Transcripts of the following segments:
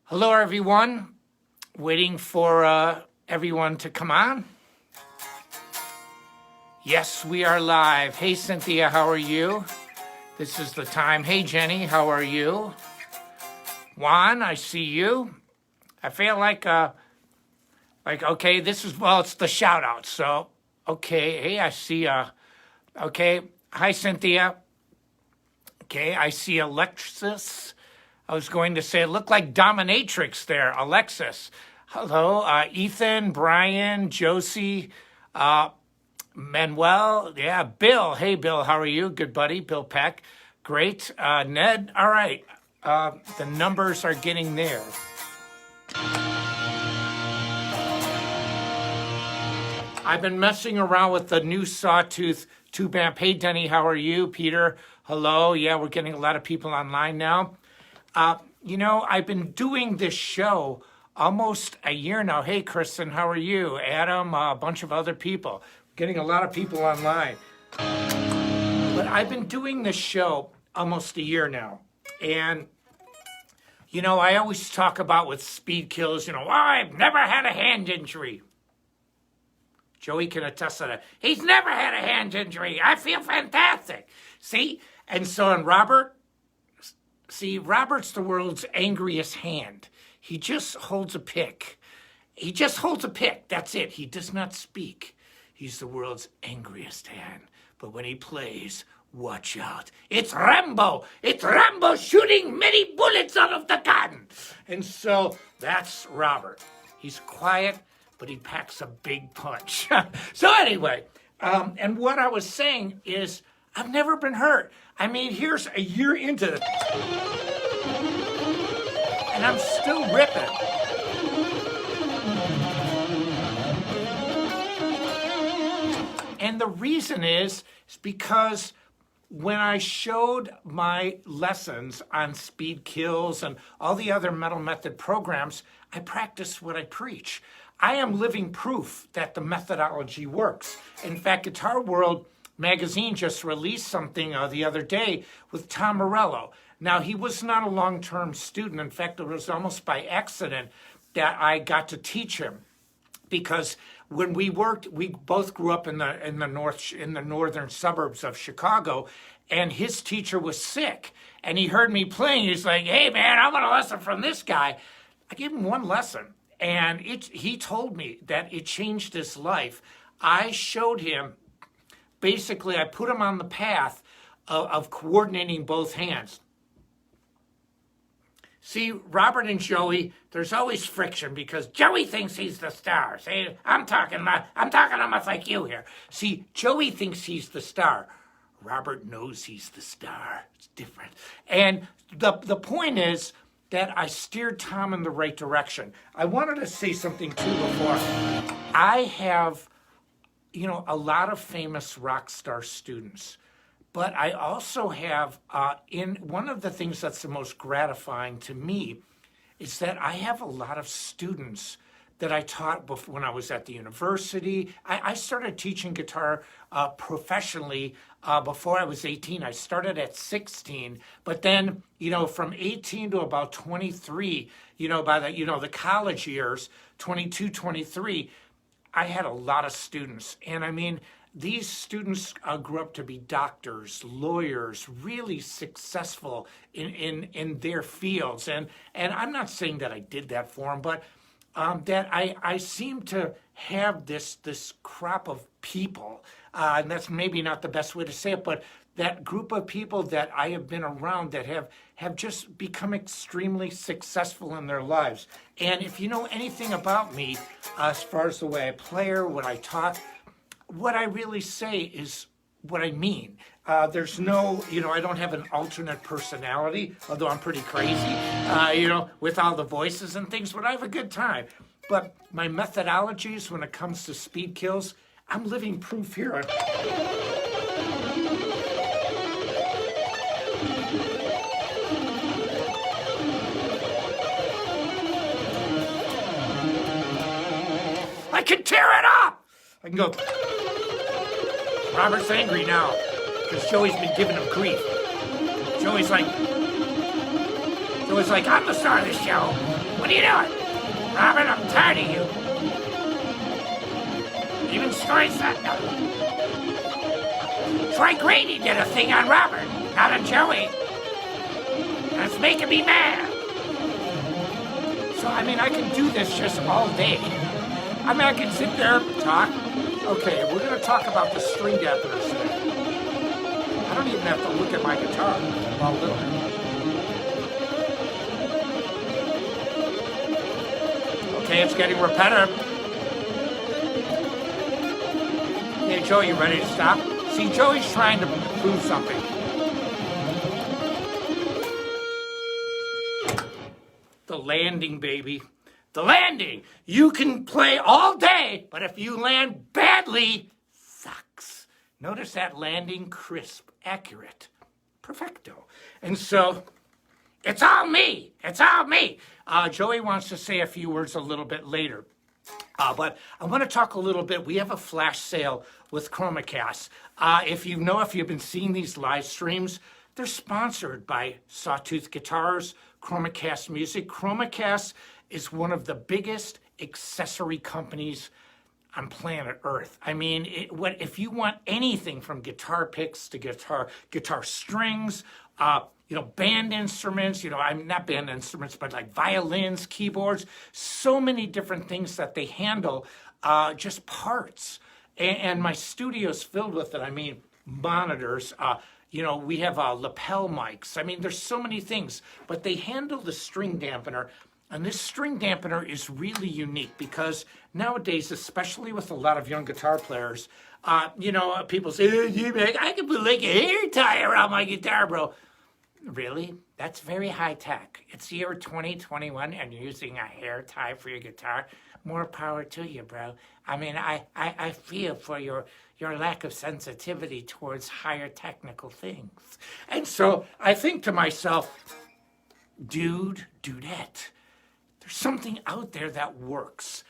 Hello, everyone. Waiting for everyone to come on. Yes, we are live. Hey, Cynthia, how are you? This is the time. Hey, Jenny, how are you? Juan, I see you. I feel like okay, this is, well, it's the shout out. So, okay, hey, I see, okay. Hi, Cynthia. Okay, I see Alexis. I was going to say, it looked like dominatrix there, Alexis. Hello, Ethan, Brian, Josie, Manuel, yeah, Bill. Hey, Bill, how are you? Good buddy, Bill Peck. Great. Ned, all right. The numbers are getting there. I've been messing around with the new Sawtooth tube amp. Hey, Denny, how are you? Peter, hello. Yeah, we're getting a lot of people online now. You know, I've been doing this show almost a year now. Hey, Kristen, how are you? Adam, a bunch of other people. Getting a lot of people online. But I've been doing this show almost a year now. And, you know, I always talk about with speed kills, you know, oh, I've never had a hand injury. Joey can attest to that. He's never had a hand injury. I feel fantastic. See? And so, and Robert, see, Robert's the world's angriest hand. He just holds a pick. He just holds a pick. That's it. He does not speak. He's the world's angriest hand. But when he plays, watch out. It's Rambo. It's Rambo shooting many bullets out of the gun. And so that's Robert. He's quiet, but he packs a big punch. So anyway, and what I was saying is I've never been hurt. I mean, here's a year into it, and I'm still ripping. And the reason is because when I showed my lessons on speed kills and all the other metal method programs, I practice what I preach. I am living proof that the methodology works. In fact, Guitar World magazine just released something the other day with Tom Morello. Now, he was not a long-term student. In fact, it was almost by accident that I got to teach him, because when we worked, we both grew up in the northern suburbs of Chicago, and his teacher was sick, and he heard me playing. He's like, "Hey, man, I want a lesson from this guy." I gave him one lesson, and he told me that it changed his life. I showed him. Basically, I put him on the path of coordinating both hands. See, Robert and Joey, there's always friction because Joey thinks he's the star. See, I'm talking almost like you here. See, Joey thinks he's the star. Robert knows he's the star. It's different. And the point is that I steered Tom in the right direction. I wanted to say something too before. I have, you know, a lot of famous rock star students, but I also have, in one of the things that's the most gratifying to me is that I have a lot of students that I taught before, when I was at the university. I started teaching guitar professionally before I was 18. I started at 16, but then, you know, from 18 to about 23, you know, by the, you know, the college years, 22, 23, I had a lot of students. And I mean, these students grew up to be doctors, lawyers, really successful in their fields. And I'm not saying that I did that for them, but that I seem to have this crop of people, and that's maybe not the best way to say it, but that group of people that I have been around that have just become extremely successful in their lives. And if you know anything about me, as far as the way I play or what I talk, what I really say is what I mean. There's no, you know, I don't have an alternate personality, although I'm pretty crazy, you know, with all the voices and things, but I have a good time. But my methodologies when it comes to speed kills, I'm living proof here. I can tear it up! I can go, Robert's angry now because Joey's been giving him grief. Joey's like, I'm the star of this show. What are you doing? Robert, I'm tired of you. Even stories that... Troy Grady did a thing on Robert, not on Joey. And it's making me mad. So, I mean, I can do this just all day. I mean, I can sit there, talk. Okay, we're going to talk about the string dampeners today. I don't even have to look at my guitar. Well, a little bit. Okay, it's getting repetitive. Hey, Joey, you ready to stop? See, Joey's trying to prove something. The landing, baby. The landing. You can play all day, but if you land badly, sucks. Notice that landing, crisp, accurate, perfecto. And so, it's all me. It's all me. Joey wants to say a few words a little bit later. But I want to talk a little bit. We have a flash sale with Chromacast. If you've been seeing these live streams, they're sponsored by Sawtooth Guitars, Chromacast Music. Chromacast is one of the biggest accessory companies on planet Earth. I mean, if you want anything from guitar picks to guitar strings, band instruments, I'm not band instruments, but like violins, keyboards, so many different things that they handle, just parts. And my studio's filled with it. I mean, monitors, we have lapel mics. I mean, there's so many things, but they handle the string dampener. And this string dampener is really unique because nowadays, especially with a lot of young guitar players, people say, I can put like a hair tie around my guitar, bro. Really? That's very high tech. It's year 2021 and you're using a hair tie for your guitar. More power to you, bro. I mean, I feel for your lack of sensitivity towards higher technical things. And so I think to myself, dudette, there's something out there that works.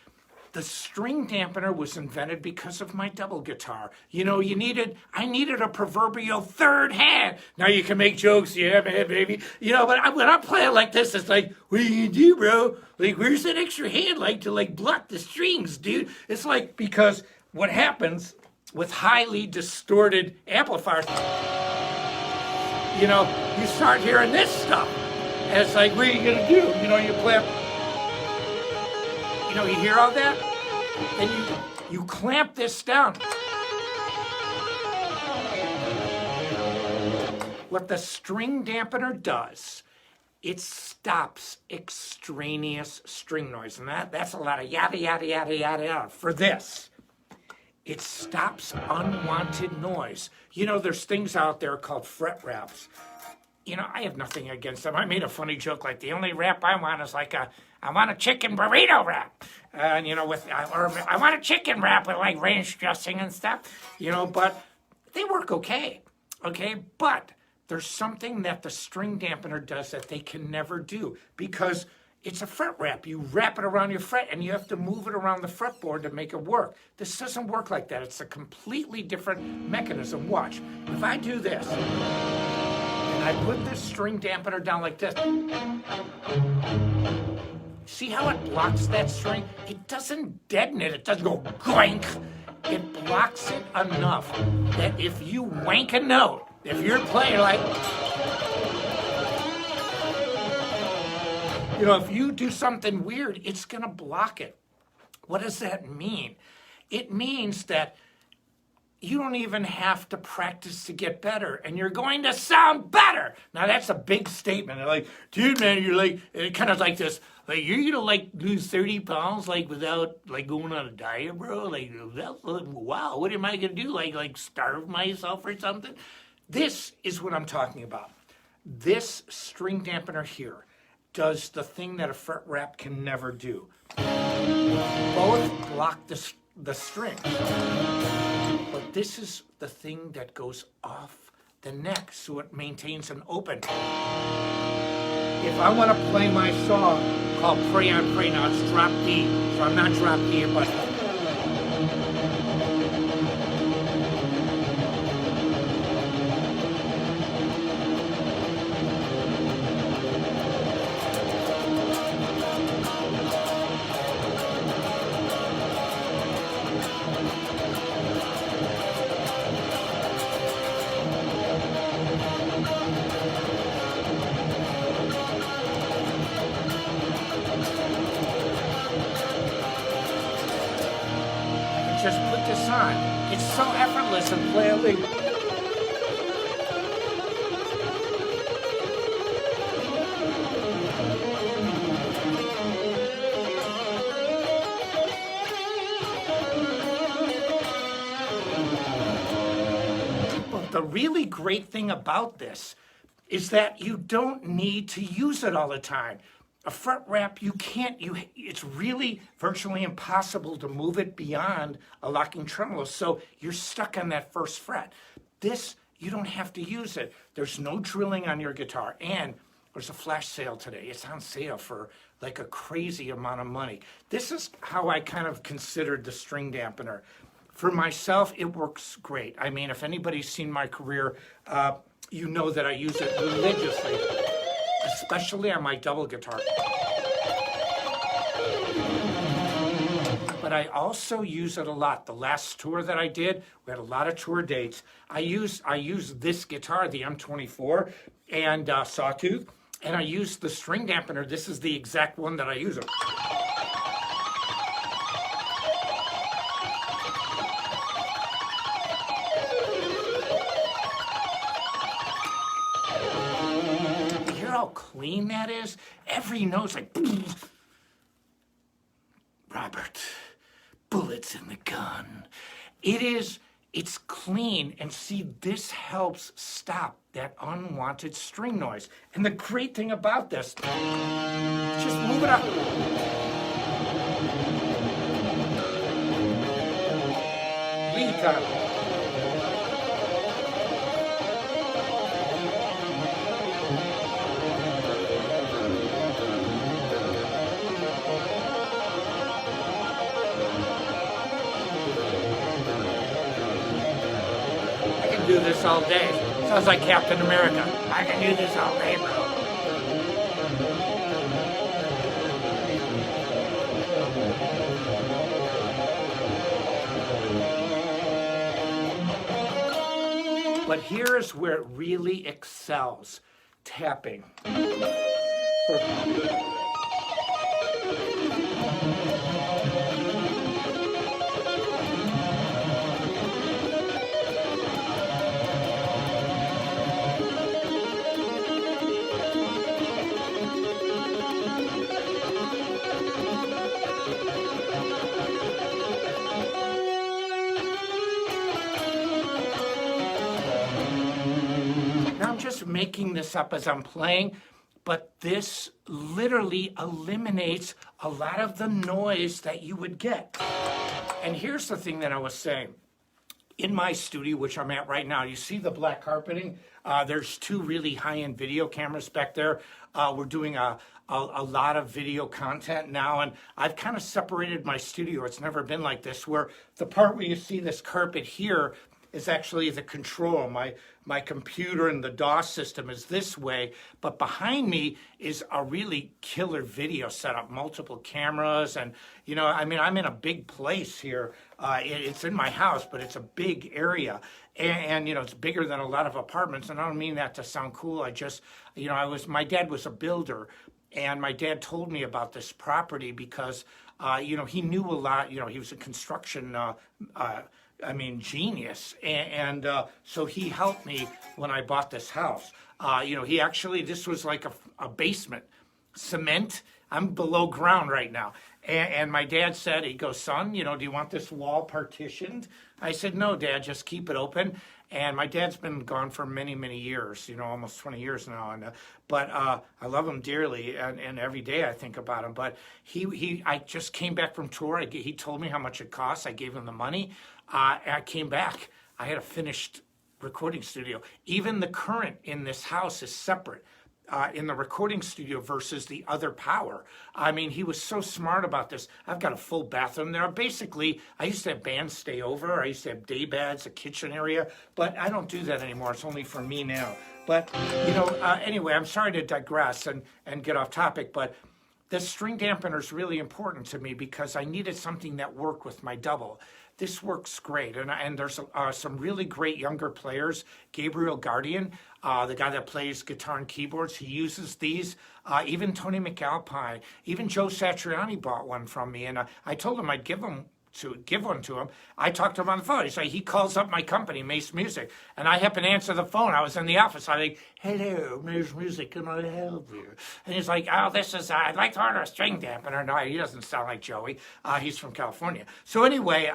The string dampener was invented because of my double guitar. I needed a proverbial third hand. Now you can make jokes, yeah, man, baby. But when I'm playing like this, it's like, what do you do, bro? Like, where's that extra hand, to block the strings, dude? It's like, because what happens with highly distorted amplifiers, you start hearing this stuff. And it's like, what are you gonna do? You play you hear all that? And you clamp this down. What the string dampener does, it stops extraneous string noise. And that's a lot of yada, yada, yada, yada, yada. For this, it stops unwanted noise. There's things out there called fret wraps. I have nothing against them. I made a funny joke, like the only wrap I want is I want a chicken burrito wrap. And, or I want a chicken wrap with ranch dressing and stuff, but they work okay. But there's something that the string dampener does that they can never do because it's a fret wrap. You wrap it around your fret and you have to move it around the fretboard to make it work. This doesn't work like that. It's a completely different mechanism. Watch. If I do this, and I put this string dampener down like this, see how it blocks that string? It doesn't deaden it. It doesn't go goink. It blocks it enough that if you wank a note, if you're playing if you do something weird, it's going to block it. What does that mean? It means that you don't even have to practice to get better, and you're going to sound better. Now, that's a big statement. They're like, dude, man, you're kind of like this. You're going to lose 30 pounds without going on a diet, bro? Wow, what am I going to do? Starve myself or something? This is what I'm talking about. This string dampener here does the thing that a fret wrap can never do. Both block the strings. But this is the thing that goes off the neck, so it maintains an open. If I want to play my song called Pray on Pray, now it's drop D, so I'm not drop D, but just put this on. It's so effortless and play a lead. But the really great thing about this is that you don't need to use it all the time. A fret wrap, it's really virtually impossible to move it beyond a locking tremolo, so you're stuck on that first fret. This, you don't have to use it. There's no drilling on your guitar, and there's a flash sale today. It's on sale for like a crazy amount of money. This is how I kind of considered the string dampener. For myself, it works great. I mean, if anybody's seen my career, you know that I use it religiously, especially on my double guitar. But I also use it a lot. The last tour that I did, we had a lot of tour dates. I use this guitar, the M24, and Sawtooth, and I use the string dampener. This is the exact one that I use. How clean that is. Every note's like, Robert, bullets in the gun. It's clean, and see, this helps stop that unwanted string noise. And the great thing about this, just move it up. Lead time. Do this all day. Sounds like Captain America. I can do this all day, bro. But here's where it really excels. Tapping. Now I'm just making this up as I'm playing, but this literally eliminates a lot of the noise that you would get. And here's the thing that I was saying. In my studio, which I'm at right now, you see the black carpeting? There's two really high-end video cameras back there. We're doing a lot of video content now, and I've kind of separated my studio. It's never been like this, where the part where you see this carpet here is actually the control. My computer and the DOS system is this way, but behind me is a really killer video setup, multiple cameras, and you know, I mean, I'm in a big place here. It's in my house, but it's a big area, and you know, it's bigger than a lot of apartments. And I don't mean that to sound cool. I just, you know, my dad was a builder, and my dad told me about this property because, you know, he knew a lot. You know, he was a construction genius. And so he helped me when I bought this house. You know, this was like a basement, cement. I'm below ground right now. And my dad said, he goes, son, you know, do you want this wall partitioned? I said, no, Dad, just keep it open. And my dad's been gone for many, many years, you know, almost 20 years now. And but I love him dearly, and every day I think about him. But I just came back from tour. He told me how much it cost. I gave him the money. I came back. I had a finished recording studio. Even the current in this house is separate. In the recording studio versus the other power. I mean, he was so smart about this. I've got a full bathroom there. Basically, I used to have bands stay over. I used to have day beds, a kitchen area, but I don't do that anymore. It's only for me now. But, you know, anyway, I'm sorry to digress and get off topic, but the string dampener is really important to me because I needed something that worked with my double. This works great, and there's some really great younger players. Gabriel Guardian, the guy that plays guitar and keyboards, he uses these. Even Tony McAlpine, even Joe Satriani bought one from me, and I told him I'd give him to give one to him. I talked to him on the phone. He calls up my company, Mace Music, and I happen to answer the phone. I was in the office. I'm like, hello, Mace Music, can I help you? And he's like, oh, I'd like to order a string dampener. No, he doesn't sound like Joey. He's from California. So anyway,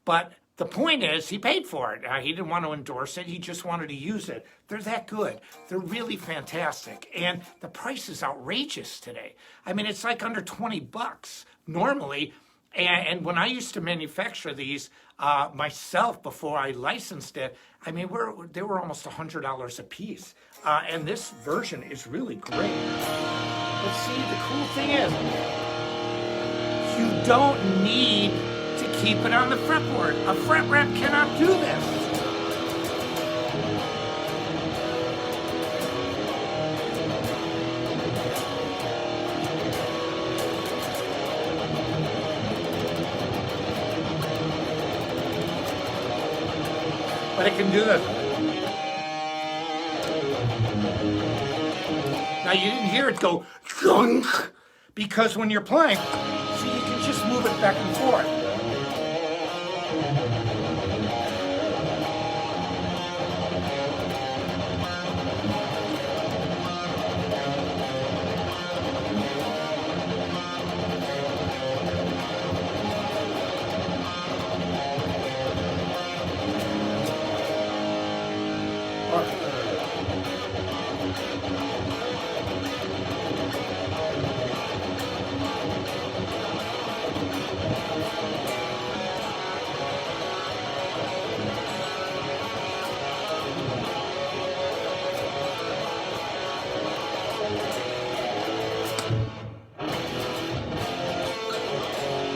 but the point is, he paid for it. He didn't want to endorse it. He just wanted to use it. They're that good. They're really fantastic. And the price is outrageous today. I mean, it's like under $20 normally. And when I used to manufacture these myself before I licensed it, I mean, they were almost $100 a piece. And this version is really great. But see, the cool thing is, you don't need to keep it on the fretboard. A fret wrap cannot do this. But it can do this. Now you didn't hear it go junk, because when you're playing, see, you can just move it back and forth.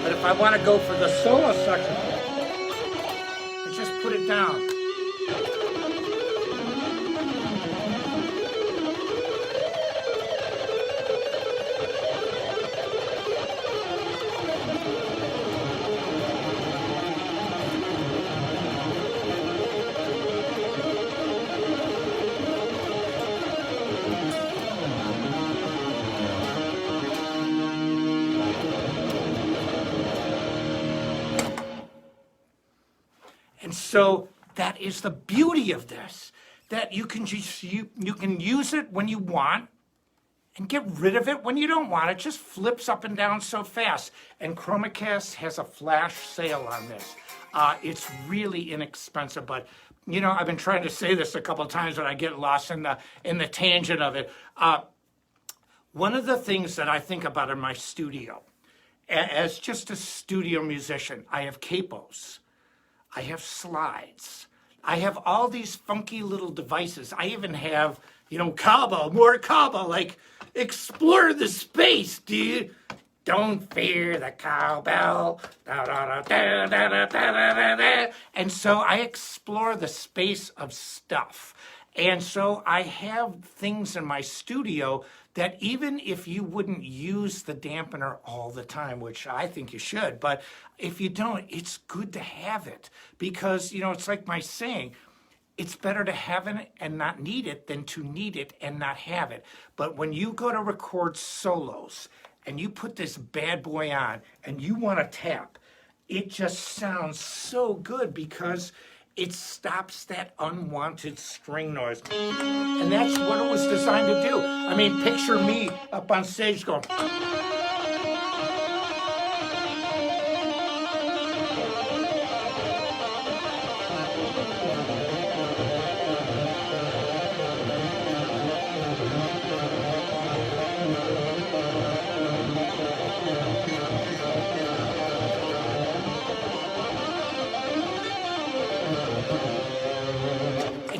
But if I want to go for the solo section, I just put it down. And so that is the beauty of this, that you can just you can use it when you want and get rid of it when you don't want. It just flips up and down so fast. And Chromacast has a flash sale on this. It's really inexpensive, but you know, I've been trying to say this a couple of times, but I get lost in the tangent of it. One of the things that I think about in my studio, as just a studio musician, I have capos. I have slides. I have all these funky little devices. I even have, you know, more cowbell, like explore the space, dude. Don't fear the cowbell. Da, da, da, da, da, da, da, da. And so I explore the space of stuff. And so I have things in my studio that even if you wouldn't use the dampener all the time, which I think you should, but if you don't, it's good to have it. Because, you know, it's like my saying, it's better to have it and not need it than to need it and not have it. But when you go to record solos and you put this bad boy on and you want to tap, it just sounds so good because it stops that unwanted string noise. And that's what it was designed to do. I mean, picture me up on stage going.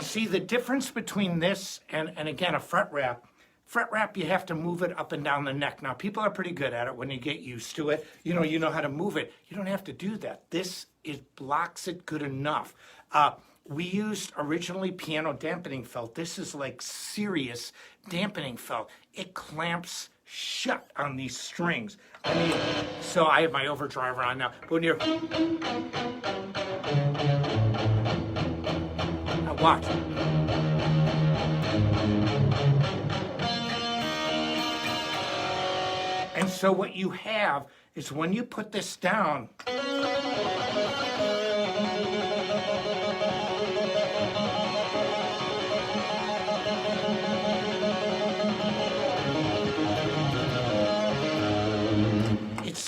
See, the difference between this and again, a fret wrap, you have to move it up and down the neck. Now, people are pretty good at it when you get used to it. You know how to move it. You don't have to do that. This blocks it good enough. We used originally piano dampening felt. This is like serious dampening felt. It clamps shut on these strings. I mean, so I have my overdrive on now. When you're... Now watch. And so what you have is when you put this down,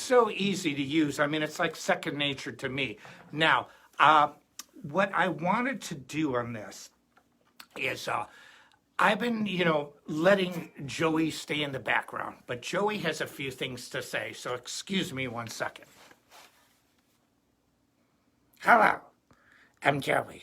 so easy to use. I mean, it's like second nature to me. Now, what I wanted to do on this is I've been, letting Joey stay in the background, but Joey has a few things to say, so excuse me 1 second. Hello, I'm Joey.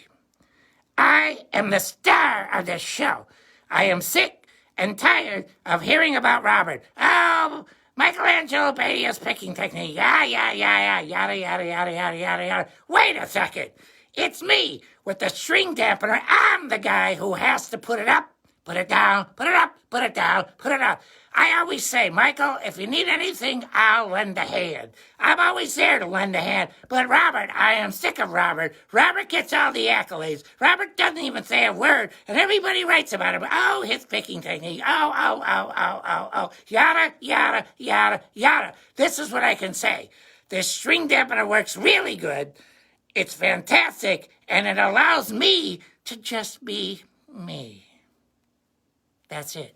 I am the star of this show. I am sick and tired of hearing about Robert. Oh, Michelangelo Batio's picking technique. Yada, yada, yada, yada. Wait a second. It's me with the string dampener. I'm the guy who has to put it up, put it down, put it up, put it down, put it up. I always say, Michael, if you need anything, I'll lend a hand. I'm always there to lend a hand. But Robert, I am sick of Robert. Robert gets all the accolades. Robert doesn't even say a word, and everybody writes about him. Oh, his picking technique. Oh. Yada, yada, yada, yada. This is what I can say. This string dampener works really good. It's fantastic, and it allows me to just be me. That's it.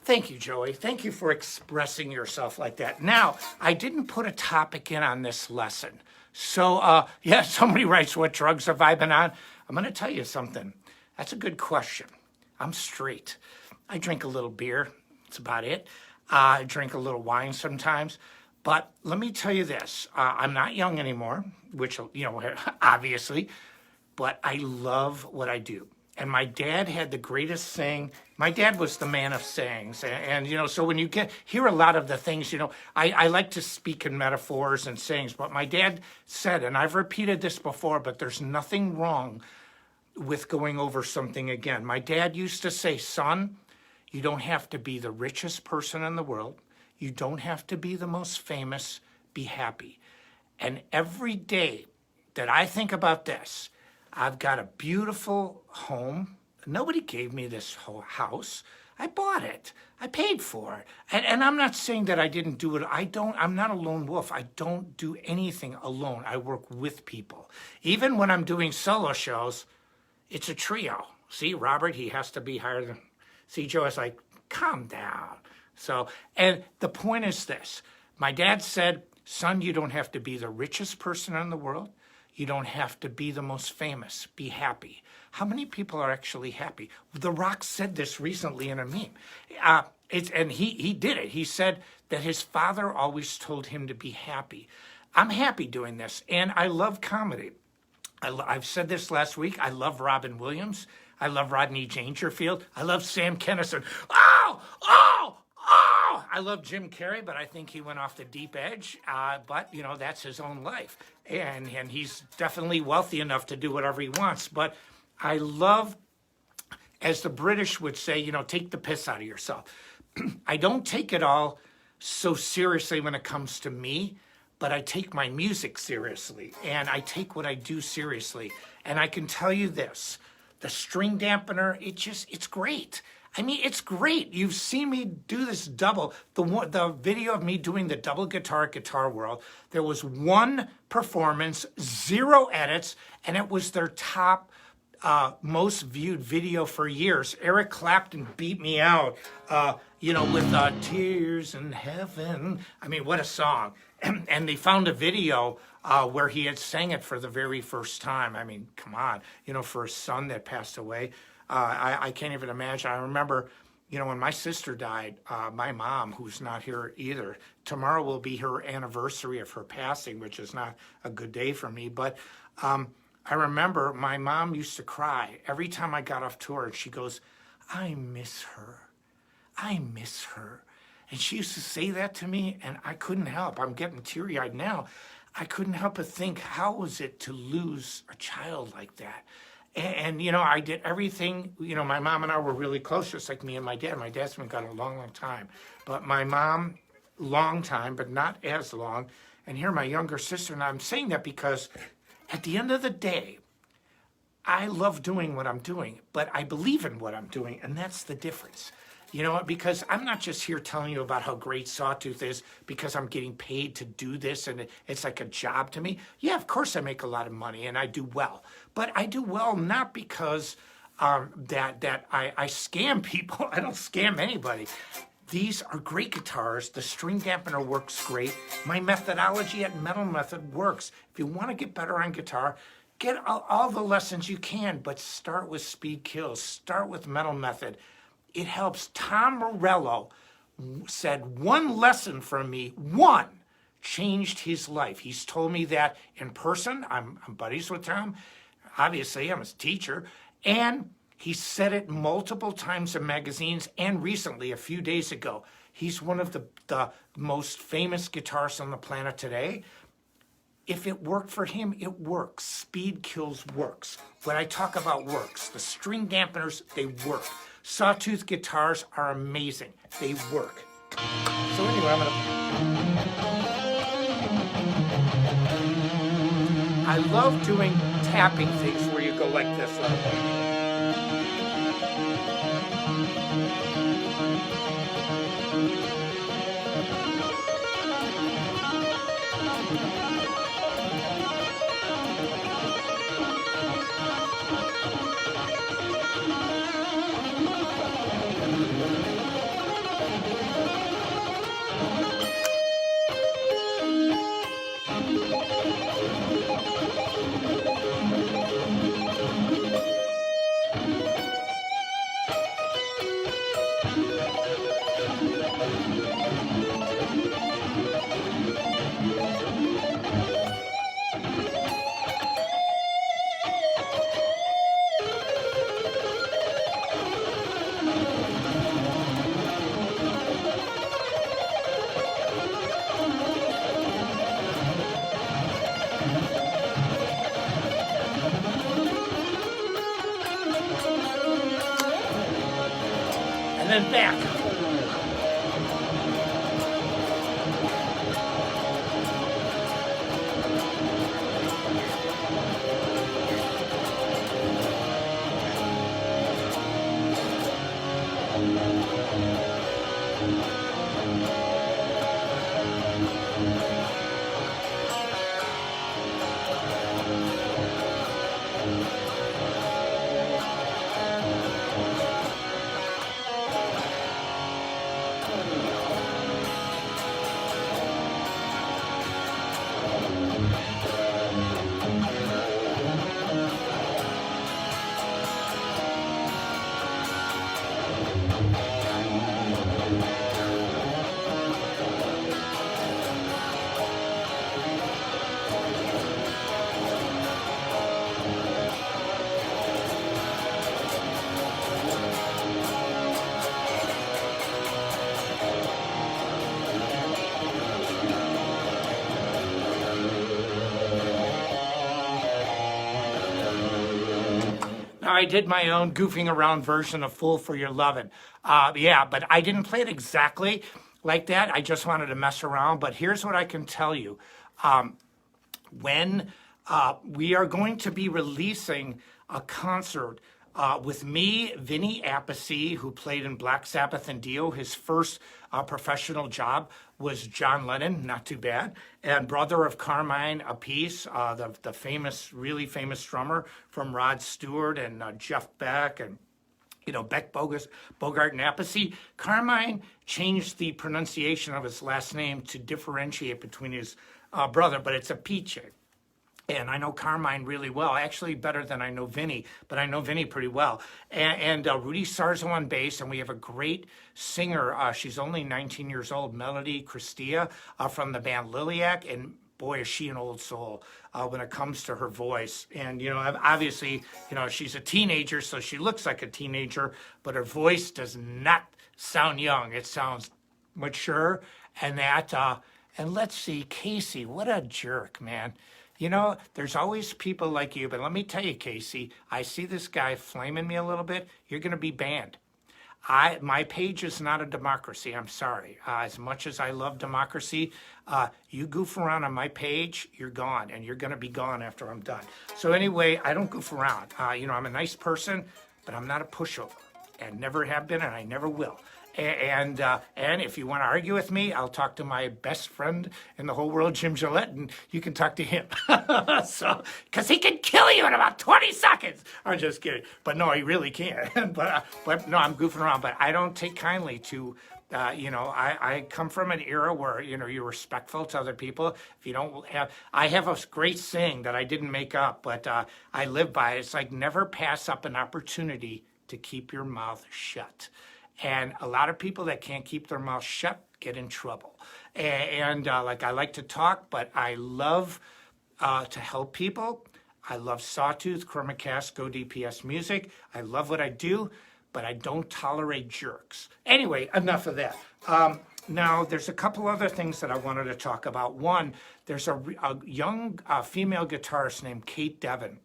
Thank you, Joey. Thank you for expressing yourself like that. Now, I didn't put a topic in on this lesson. So, somebody writes, what drugs have I been on? I'm going to tell you something. That's a good question. I'm straight. I drink a little beer. That's about it. I drink a little wine sometimes. But let me tell you this. I'm not young anymore, which, obviously. But I love what I do. And my dad had the greatest saying. My dad was the man of sayings. And so when you hear a lot of the things, I like to speak in metaphors and sayings. But my dad said, and I've repeated this before, but there's nothing wrong with going over something again. My dad used to say, son, you don't have to be the richest person in the world. You don't have to be the most famous. Be happy. And every day that I think about this, I've got a beautiful home. Nobody gave me this whole house. I bought it. I paid for it. And I'm not saying that I didn't do it. I'm not a lone wolf. I don't do anything alone. I work with people. Even when I'm doing solo shows, it's a trio. See, Robert, he has to be higher than... See, Joe is like, calm down. So, and the point is this. My dad said, son, you don't have to be the richest person in the world. You don't have to be the most famous. Be happy. How many people are actually happy? The Rock said this recently in a meme. And he did it. He said that his father always told him to be happy. I'm happy doing this, and I love comedy. I've said this last week. I love Robin Williams. I love Rodney Dangerfield. I love Sam Kinison. Oh! I love Jim Carrey, but I think he went off the deep edge. But, that's his own life. And he's definitely wealthy enough to do whatever he wants. But I love, as the British would say, take the piss out of yourself. I don't take it all so seriously when it comes to me, but I take my music seriously. And I take what I do seriously. And I can tell you this, the string dampener, it's great. I mean, it's great. You've seen me do this double. The video of me doing the double guitar at Guitar World, there was one performance, 0 edits, and it was their top most viewed video for years. Eric Clapton beat me out, with Tears in Heaven. I mean, what a song. And they found a video where he had sang it for the very first time. I mean, come on, for a son that passed away. I can't even imagine. I remember, when my sister died, my mom, who's not here either, tomorrow will be her anniversary of her passing, which is not a good day for me. But I remember my mom used to cry every time I got off tour. And she goes, I miss her. I miss her. And she used to say that to me, and I couldn't help. I'm getting teary-eyed now. I couldn't help but think, how was it to lose a child like that? And I did everything. My mom and I were really close, just like me and my dad. My dad's been gone a long, long time. But my mom, long time, but not as long. And here my younger sister, and I'm saying that because at the end of the day, I love doing what I'm doing, but I believe in what I'm doing, and that's the difference. Because I'm not just here telling you about how great Sawtooth is because I'm getting paid to do this and it's like a job to me. Yeah, of course I make a lot of money and I do well. But I do well not because that I scam people. I don't scam anybody. these are great guitars. The string dampener works great. My methodology at Metal Method works. If you want to get better on guitar, get all the lessons you can, but start with Speed Kills. Start with Metal Method. It helps. Tom Morello said one lesson from me, one, changed his life. He's told me that in person. I'm buddies with Tom. Obviously, I'm his teacher. And he said it multiple times in magazines and recently, a few days ago. He's one of the most famous guitarists on the planet today. If it worked for him, it works. Speed Kills works. When I talk about works, the string dampeners, they work. Sawtooth guitars are amazing. They work. So anyway, I love doing tapping things where you go like this. And then back. I did my own goofing around version of Fool for Your Lovin'. Yeah, but I didn't play it exactly like that. I just wanted to mess around. But here's what I can tell you. When we are going to be releasing a concert with me, Vinny Appice, who played in Black Sabbath and Dio. His first professional job was John Lennon, not too bad, and brother of Carmine Appice, the famous, really famous drummer from Rod Stewart and Jeff Beck and Beck, Bogart, and Appice. Carmine changed the pronunciation of his last name to differentiate between his brother, but it's Appice. And I know Carmine really well, actually better than I know Vinny, but I know Vinny pretty well. And Rudy Sarzo on bass, and we have a great singer. She's only 19 years old, Melody Christia, from the band Liliac, and boy, is she an old soul when it comes to her voice. And, obviously, she's a teenager, so she looks like a teenager, but her voice does not sound young. It sounds mature, and and let's see, Casey, what a jerk, man. There's always people like you, but let me tell you, Casey, I see this guy flaming me a little bit. You're going to be banned. My page is not a democracy. I'm sorry. As much as I love democracy, you goof around on my page, you're gone, and you're going to be gone after I'm done. So anyway, I don't goof around. I'm a nice person, but I'm not a pushover, and never have been, and I never will. And if you want to argue with me, I'll talk to my best friend in the whole world, Jim Gillette, and you can talk to him. So, because he can kill you in about 20 seconds. I'm just kidding, but no, he really can. But no, I'm goofing around. But I don't take kindly to. I come from an era where, you're respectful to other people. If you don't have, I have a great saying that I didn't make up, but I live by it. It's like never pass up an opportunity to keep your mouth shut. And a lot of people that can't keep their mouth shut get in trouble. And like I like to talk, but I love to help people. I love Sawtooth, Chromacast, Go DPS Music. I love what I do, but I don't tolerate jerks. Anyway, enough of that. Now, there's a couple other things that I wanted to talk about. One, there's a young female guitarist named Kate Devin.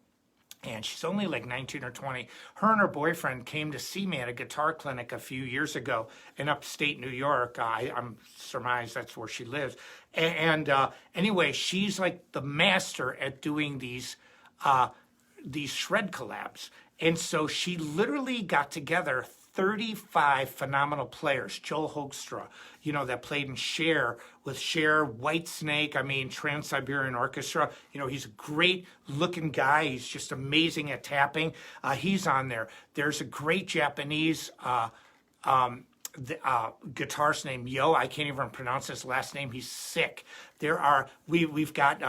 And she's only like 19 or 20. Her and her boyfriend came to see me at a guitar clinic a few years ago in upstate New York. I'm surmised that's where she lives. And anyway, she's like the master at doing these shred collabs. And so she literally got together 35 phenomenal players. Joel Hoekstra, that played in Cher with Cher, Whitesnake, Trans-Siberian Orchestra. He's a great looking guy. He's just amazing at tapping. He's on there. There's a great Japanese guitarist named Yo. I can't even pronounce his last name. He's sick. We've got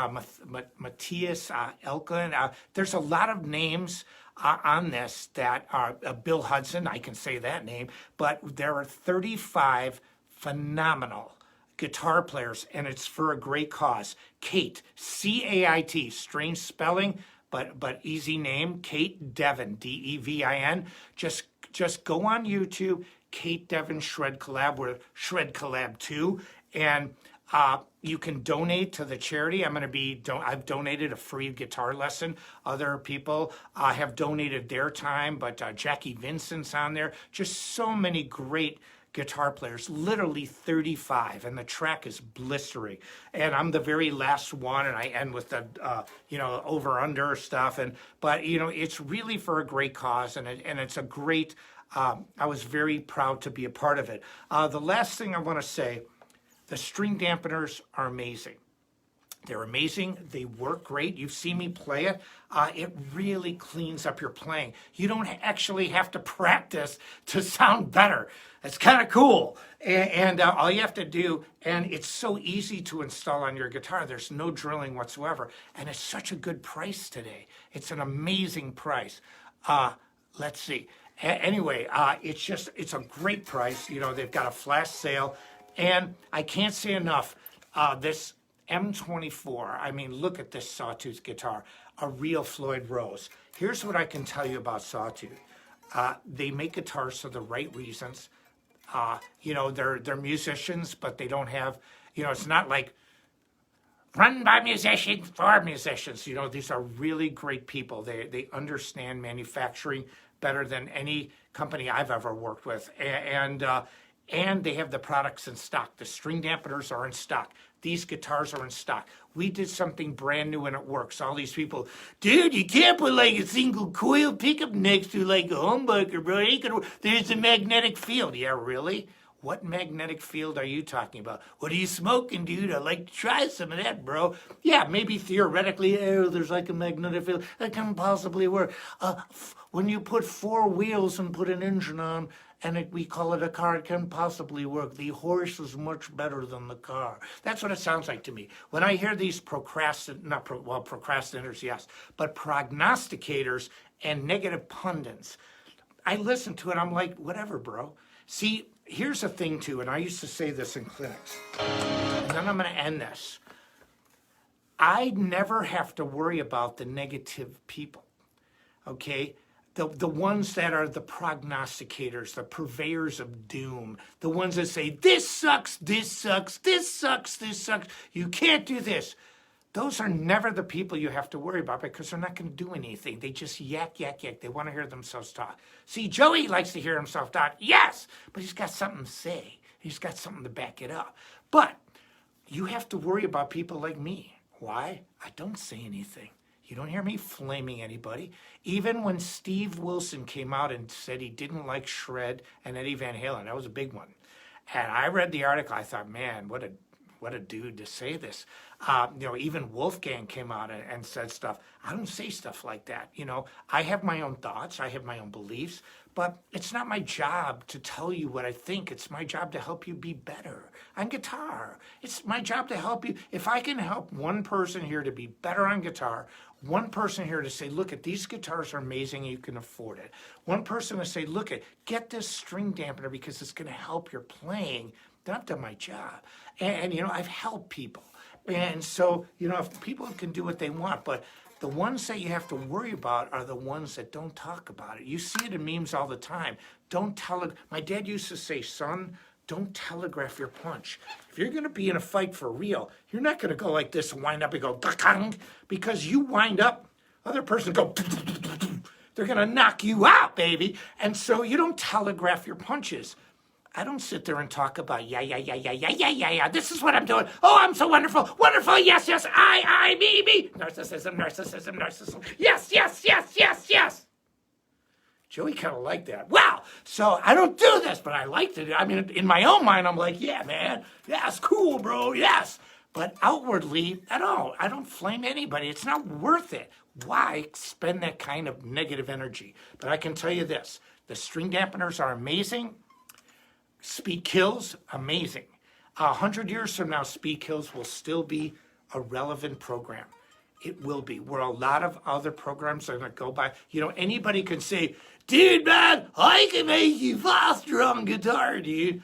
Matthias Elkin. There's a lot of names on this that are Bill Hudson, I can say that name, but there are 35 phenomenal guitar players, and it's for a great cause. Kate, C-A-I-T, strange spelling, but easy name, Kate Devin, D-E-V-I-N. Just go on YouTube, Kate Devin Shred Collab, with Shred Collab 2, and you can donate to the charity. I've donated a free guitar lesson. Other people have donated their time, but Jackie Vincent's on there. Just so many great guitar players, literally 35, and the track is blistering. And I'm the very last one, and I end with the over-under stuff. But it's really for a great cause, and it's a great. I was very proud to be a part of it. The last thing I want to say. The string dampeners are amazing. They're amazing. They work great. You've seen me play it. It really cleans up your playing. You don't actually have to practice to sound better. It's kind of cool. And all you have to do, and it's so easy to install on your guitar. There's no drilling whatsoever. And it's such a good price today. It's an amazing price. Let's see. Anyway, it's a great price. They've got a flash sale. And I can't say enough, this M24, look at this Sawtooth guitar, a real Floyd Rose. Here's what I can tell you about Sawtooth. They make guitars for the right reasons. They're musicians, but they don't have, it's not like run by musicians for musicians. These are really great people. They understand manufacturing better than any company I've ever worked with. And they have the products in stock. The string dampeners are in stock. These guitars are in stock. We did something brand new and it works. All these people, dude, you can't put like a single coil pickup next to like a humbucker, bro. It ain't gonna work. There's a magnetic field. Yeah, really? What magnetic field are you talking about? What are you smoking, dude? I'd like to try some of that, bro. Yeah, maybe theoretically, there's like a magnetic field. That can possibly work. When you put four wheels and put an engine on, and we call it a car, it can possibly work. The horse is much better than the car. That's what it sounds like to me. When I hear these procrastinators, yes, but prognosticators and negative pundits, I listen to it, I'm like, whatever, bro. See, here's the thing, too, and I used to say this in clinics, and then I'm going to end this. I never have to worry about the negative people, okay? The ones that are the prognosticators, the purveyors of doom, the ones that say, this sucks, this sucks, this sucks, this sucks, you can't do this. Those are never the people you have to worry about because they're not going to do anything. They just yak, yak, yak. They want to hear themselves talk. See, Joey likes to hear himself talk, yes, but he's got something to say. He's got something to back it up. But you have to worry about people like me. Why? I don't say anything. You don't hear me flaming anybody. Even when Steve Wilson came out and said he didn't like Shred and Eddie Van Halen, that was a big one. And I read the article, I thought, man, what a dude to say this. Even Wolfgang came out and said stuff. I don't say stuff like that. I have my own thoughts. I have my own beliefs. But it's not my job to tell you what I think. It's my job to help you be better on guitar. It's my job to help you. If I can help one person here to be better on guitar, one person here to say, look, at these guitars are amazing, you can afford it. One person to say, look, get this string dampener because it's going to help your playing. Then I've done my job. And I've helped people. And so, if people can do what they want, but the ones that you have to worry about are the ones that don't talk about it. You see it in memes all the time. My dad used to say, son, don't telegraph your punch. If you're going to be in a fight for real, you're not going to go like this and wind up and go, because you wind up, other person go, they're going to knock you out, baby. And so you don't telegraph your punches. I don't sit there and talk about, yeah, this is what I'm doing. Oh, I'm so wonderful, wonderful, yes, I, me. Narcissism. Yes. Joey kind of liked that. Wow, so I don't do this, but I liked it. I mean, in my own mind, I'm like, yeah, man, yes, cool, bro, yes. But outwardly, I don't flame anybody. It's not worth it. Why spend that kind of negative energy? But I can tell you this, the string dampeners are amazing. Speed Kills, amazing. 100 years from now, Speed Kills will still be a relevant program. It will be. Where a lot of other programs are going to go by. Anybody can say, dude, man, I can make you faster on guitar, dude.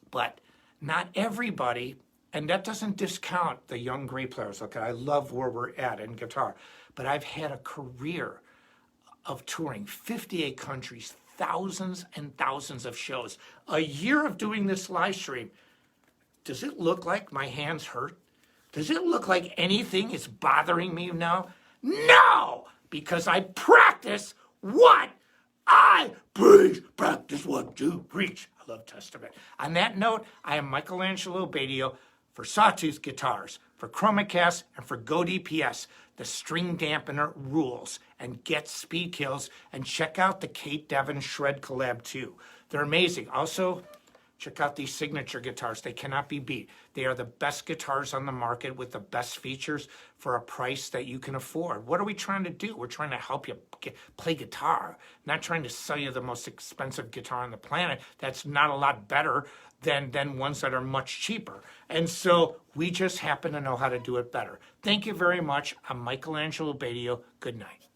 But not everybody, and that doesn't discount the young great players. Okay, I love where we're at in guitar. But I've had a career of touring 58 countries, thousands and thousands of shows. A year of doing this live stream. Does it look like my hands hurt? Does it look like anything is bothering me now? No! Because I practice what I preach. Practice what you preach. I love Testament. On that note, I am Angelo Batio for Sawtooth Guitars, for Chromacast, and for Go DPS. The string dampener rules, and get Speed Kills, and check out the Kate Devin Shred collab too. They're amazing. Also, check out these signature guitars. They cannot be beat. They are the best guitars on the market with the best features for a price that you can afford. What are we trying to do? We're trying to help you play guitar, not trying to sell you the most expensive guitar on the planet. That's not a lot better than ones that are much cheaper. And so we just happen to know how to do it better. Thank you very much. I'm Angelo Batio. Good night.